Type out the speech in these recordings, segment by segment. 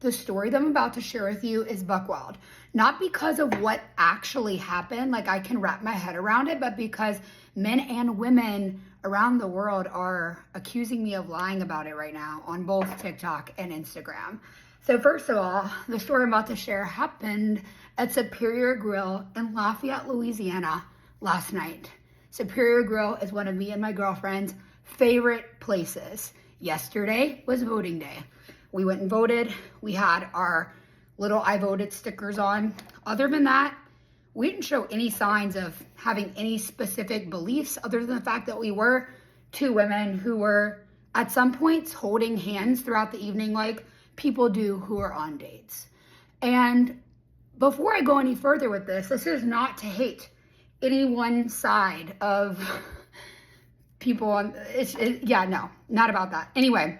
the story that I'm about to share with you is buck wild. Not because of what actually happened, like I can wrap my head around it, but because men and women around the world are accusing me of lying about it right now on both TikTok and Instagram. So first of all, the story I'm about to share happened at Superior Grill in Lafayette, Louisiana last night. Superior Grill is one of me and my girlfriend's favorite places. Yesterday was voting day. We went and voted. We had our little I voted stickers on. Other than that, we didn't show any signs of having any specific beliefs other than the fact that we were two women who were at some points holding hands throughout the evening like people do who are on dates. And before I go any further with this is not to hate any one side of people on, no, not about that. Anyway,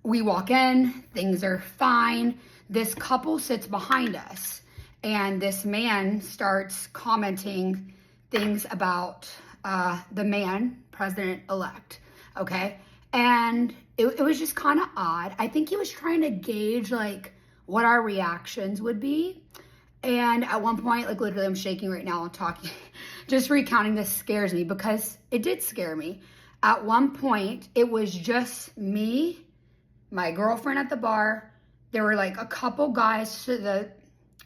we walk in, things are fine. This couple sits behind us and this man starts commenting things about the man, president-elect, okay? And it was just kind of odd. I think he was trying to gauge like what our reactions would be. And at one point, like literally I'm shaking right now and talking, just recounting this scares me because it did scare me. At one point, it was just me, my girlfriend at the bar. There were like a couple guys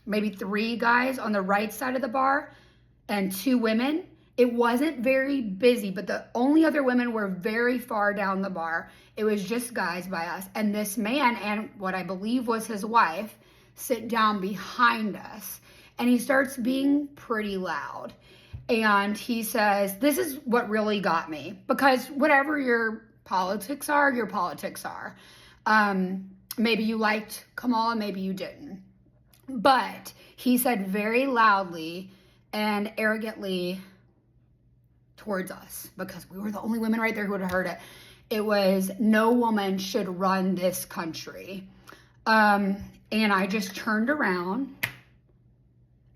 maybe 3 guys on the right side of the bar and 2 women. It wasn't very busy, but the only other women were very far down the bar. It was just guys by us. And this man and what I believe was his wife sit down behind us. And he starts being pretty loud. And he says, this is what really got me. Because whatever your politics are, your politics are. Maybe you liked Kamala, maybe you didn't. But he said very loudly and arrogantly towards us, because we were the only women right there who would have heard it. It was, no woman should run this country. And I just turned around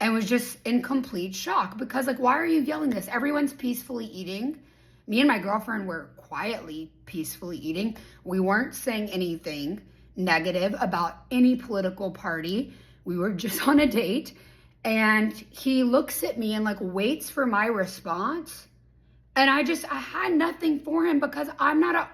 and was just in complete shock because like, why are you yelling this? Everyone's peacefully eating. Me and my girlfriend were quietly, peacefully eating. We weren't saying anything negative about any political party. We were just on a date. And he looks at me and like waits for my response. And I had nothing for him because I'm not an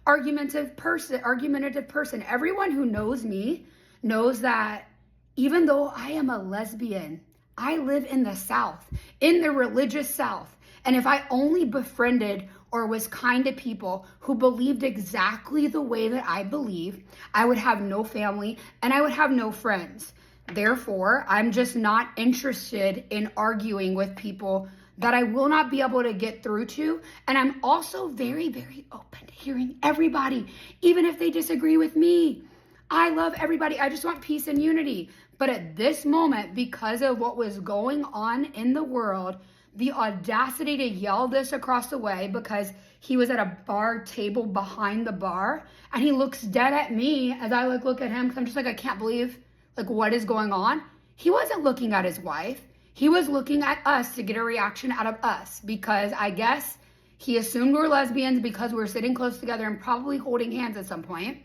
argumentative person. Everyone who knows me knows that even though I am a lesbian, I live in the South, in the religious South. And if I only befriended or was kind to people who believed exactly the way that I believe, I would have no family and I would have no friends. Therefore, I'm just not interested in arguing with people that I will not be able to get through to. And I'm also very, very open to hearing everybody, even if they disagree with me. I love everybody. I just want peace and unity. But at this moment, because of what was going on in the world, the audacity to yell this across the way because he was at a bar table behind the bar and he looks dead at me as I look at him because I'm just like, I can't believe like what is going on. He wasn't looking at his wife. He was looking at us to get a reaction out of us because I guess he assumed we're lesbians because we're sitting close together and probably holding hands at some point.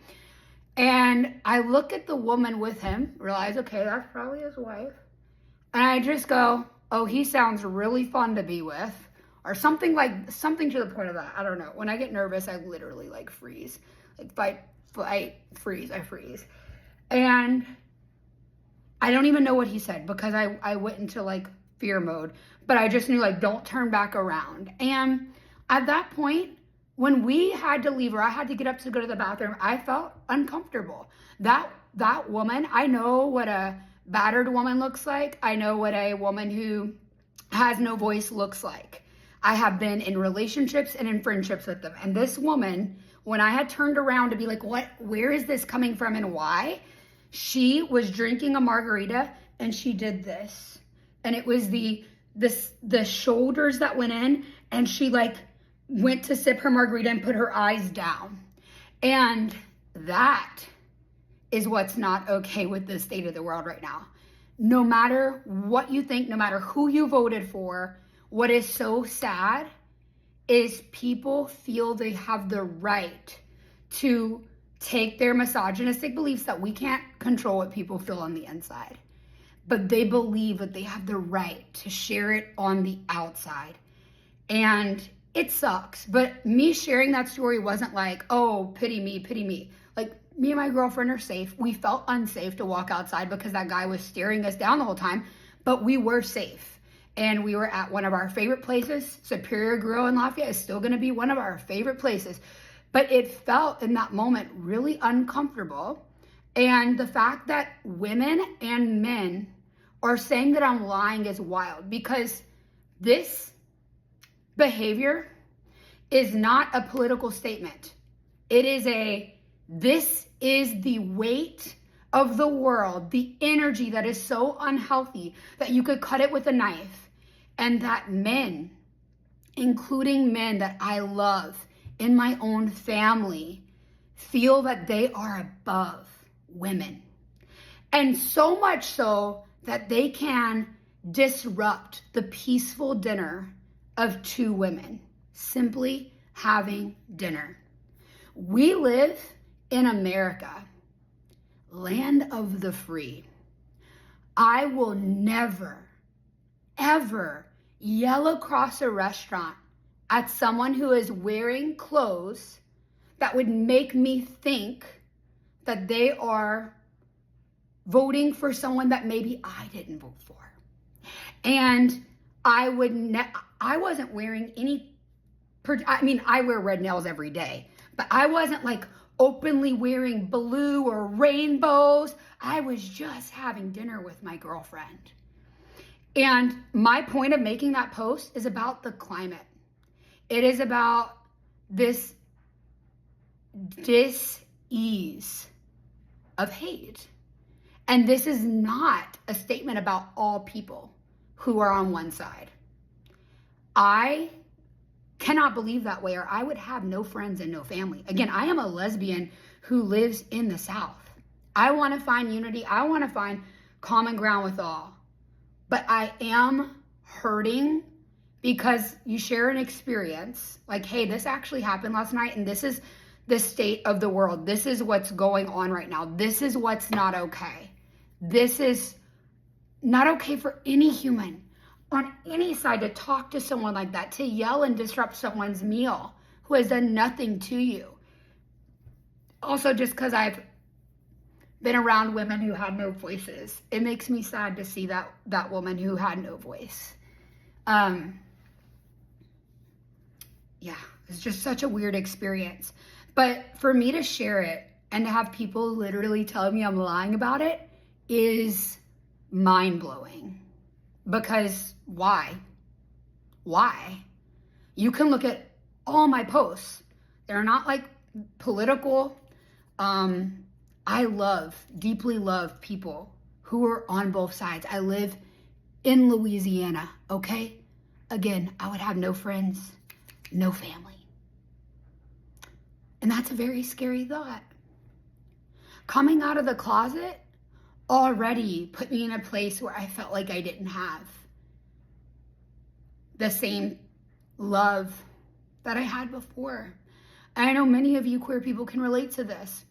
And I look at the woman with him, realize, okay, that's probably his wife. And I just go, oh, he sounds really fun to be with. Or something to the point of that. I don't know. When I get nervous, I literally like freeze. Like fight, freeze, I freeze. And I don't even know what he said because I went into like fear mode. But I just knew like, don't turn back around. And at that point, when we had to leave or I had to get up to go to the bathroom, I felt uncomfortable. That woman, I know what a battered woman looks like. I know what a woman who has no voice looks like. I have been in relationships and in friendships with them. And this woman, when I had turned around to be like, where is this coming from and why? She was drinking a margarita and she did this. And it was the shoulders that went in and she like went to sip her margarita and put her eyes down. And that is what's not okay with the state of the world right now. No matter what you think, no matter who you voted for, what is so sad is people feel they have the right to take their misogynistic beliefs that we can't control what people feel on the inside, but they believe that they have the right to share it on the outside. And it sucks. But me sharing that story wasn't like, oh, pity me, pity me. Like, me and my girlfriend are safe. We felt unsafe to walk outside because that guy was staring us down the whole time, but we were safe. And we were at one of our favorite places. Superior Grill in Lafayette is still gonna be one of our favorite places. But it felt in that moment really uncomfortable. And the fact that women and men are saying that I'm lying is wild, because this behavior is not a political statement. It is this is the weight of the world, the energy that is so unhealthy that you could cut it with a knife, and that men, including men that I love in my own family, feel that they are above women. And so much so that they can disrupt the peaceful dinner of two women simply having dinner. We live in America, land of the free. I will never, ever yell across a restaurant at someone who is wearing clothes that would make me think that they are voting for someone that maybe I didn't vote for. And I wasn't wearing I wear red nails every day, but I wasn't like openly wearing blue or rainbows. I was just having dinner with my girlfriend. And my point of making that post is about the climate. It is about this dis-ease of hate. And this is not a statement about all people who are on one side. I cannot believe that way, or I would have no friends and no family. Again, I am a lesbian who lives in the South. I want to find unity. I want to find common ground with all. But I am hurting because you share an experience like, hey, this actually happened last night, and this is the state of the world. This is what's going on right now. This is what's not okay. This is not okay for any human on any side to talk to someone like that, to yell and disrupt someone's meal who has done nothing to you. Also, just because I've been around women who had no voices, it makes me sad to see that woman who had no voice. Yeah, it's just such a weird experience. But for me to share it and to have people literally tell me I'm lying about it is mind-blowing. Because why? Why? You can look at all my posts. They're not like political. I deeply love people who are on both sides. I live in Louisiana, okay? Again, I would have no friends, no family. And that's a very scary thought. Coming out of the closet already put me in a place where I felt like I didn't have the same love that I had before. And I know many of you queer people can relate to this.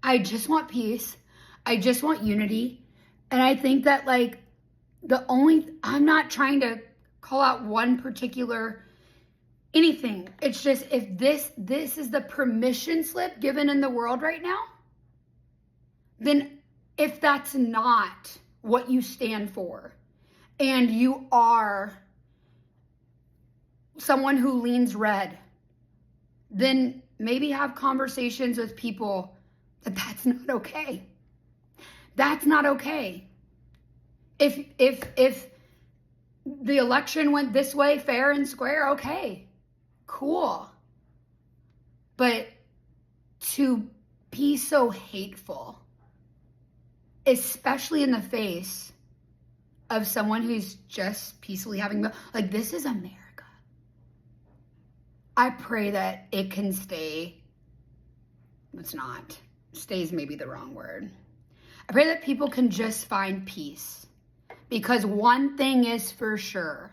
I just want peace. I just want unity. And I think that I'm not trying to call out one particular anything. It's just, if this is the permission slip given in the world right now, then if that's not what you stand for, and you are someone who leans red, then maybe have conversations with people that that's not okay. That's not okay. If the election went this way, fair and square, okay, cool. But to be so hateful, especially in the face of someone who's just peacefully having, this is America. I pray that it can stay. It's not. Stays maybe the wrong word. I pray that people can just find peace. Because one thing is for sure,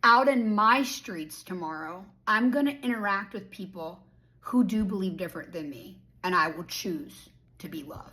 out in my streets tomorrow, I'm going to interact with people who do believe different than me. and I will choose to be love.